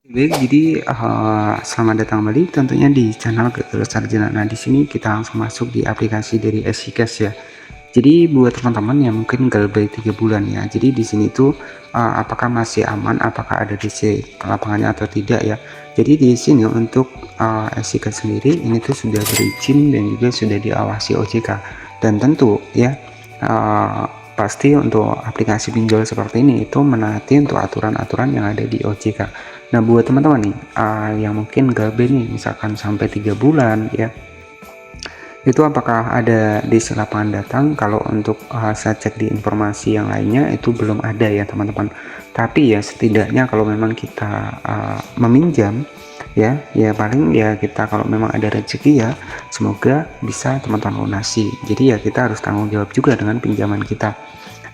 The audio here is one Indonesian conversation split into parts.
Baik, jadi selamat datang kembali tentunya di channel Gagal Sarjana. Nah, di sini kita langsung masuk di aplikasi dari EasyCash ya. Jadi buat teman-teman yang mungkin galbay 3 bulan ya. Jadi di sini tuh apakah masih aman, apakah ada DC lapangannya atau tidak ya. Jadi di sini untuk EasyCash sendiri ini tuh sudah berizin dan juga sudah diawasi OJK. Dan tentu ya pasti untuk aplikasi pinjol seperti ini itu menaati untuk aturan-aturan yang ada di OJK. Nah, buat teman-teman nih yang mungkin galbay nih misalkan sampai 3 bulan ya, itu apakah ada di lapangan datang. Kalau untuk saya cek di informasi yang lainnya itu belum ada ya teman-teman, tapi ya setidaknya kalau memang kita meminjam ya paling ya kita kalau memang ada rezeki ya semoga bisa teman-teman lunasi. Jadi ya kita harus tanggung jawab juga dengan pinjaman kita.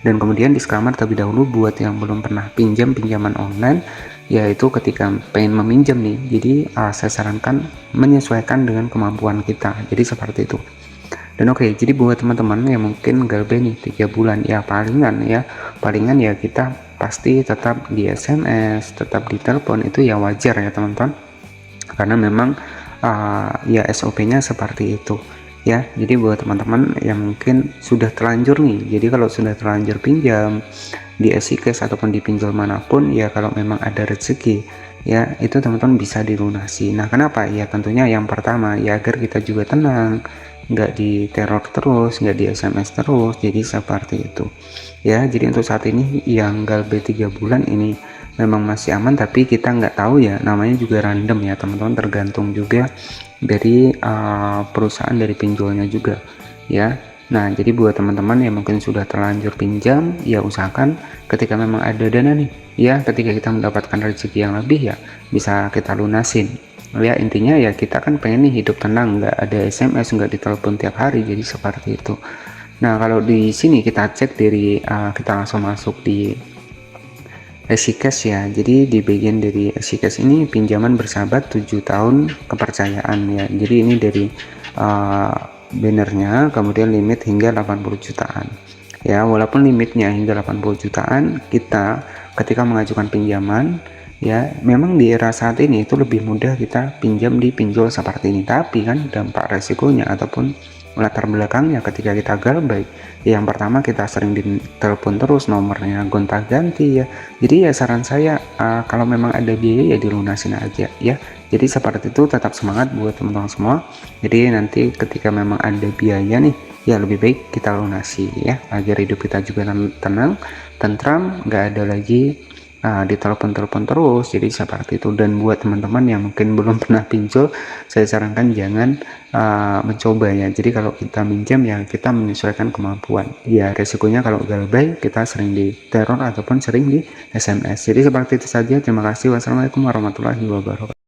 Dan kemudian disclaimer terlebih dahulu buat yang belum pernah pinjaman online, yaitu ketika pengen meminjam nih, jadi saya sarankan menyesuaikan dengan kemampuan kita, jadi seperti itu. Dan oke, jadi buat teman-teman yang mungkin galbay nih 3 bulan ya palingan ya kita pasti tetap di SMS, tetap di telepon, itu ya wajar ya teman-teman, karena memang ya SOP-nya seperti itu ya. Jadi buat teman-teman yang mungkin sudah terlanjur nih, jadi kalau sudah terlanjur pinjam di EasyCash ataupun di pinjol manapun ya, kalau memang ada rezeki ya itu teman-teman bisa dilunasi. Nah, kenapa ya? Tentunya yang pertama ya agar kita juga tenang, nggak diteror terus, nggak di SMS terus, jadi seperti itu ya. Jadi untuk saat ini yang galbay 3 bulan ini memang masih aman, tapi kita nggak tahu ya, namanya juga random ya teman-teman, tergantung juga dari perusahaan dari pinjolnya juga ya. Nah, jadi buat teman-teman yang mungkin sudah terlanjur pinjam ya usahakan ketika memang ada dana nih ya, ketika kita mendapatkan rezeki yang lebih ya bisa kita lunasin ya. Intinya ya kita kan pengen nih hidup tenang, nggak ada SMS, nggak ditelepon tiap hari, jadi seperti itu. Nah, kalau di sini kita cek dari kita langsung masuk di EasyCash ya. Jadi di bagian dari EasyCash ini pinjaman bersahabat 7 tahun kepercayaan ya. Jadi ini dari bannernya, kemudian limit hingga 80 jutaan ya. Walaupun limitnya hingga 80 jutaan, kita ketika mengajukan pinjaman ya memang di era saat ini itu lebih mudah kita pinjam di pinjol seperti ini, tapi kan dampak resikonya ataupun latar belakangnya ketika kita galbay yang pertama kita sering ditelepon terus, nomornya gonta-ganti ya. Jadi ya saran saya kalau memang ada biaya ya dilunasin aja ya. Jadi seperti itu, tetap semangat buat teman-teman semua. Jadi nanti ketika memang ada biaya nih ya lebih baik kita lunasi ya, agar hidup kita juga tenang, tentram, nggak ada lagi ditelepon-telepon terus, jadi seperti itu. Dan buat teman-teman yang mungkin belum pernah pinjol, saya sarankan jangan mencoba ya. Jadi kalau kita minjam ya kita menyesuaikan kemampuan ya. Resikonya kalau galbay kita sering diteror ataupun sering di SMS. Jadi seperti itu saja, terima kasih. Wassalamualaikum warahmatullahi wabarakatuh.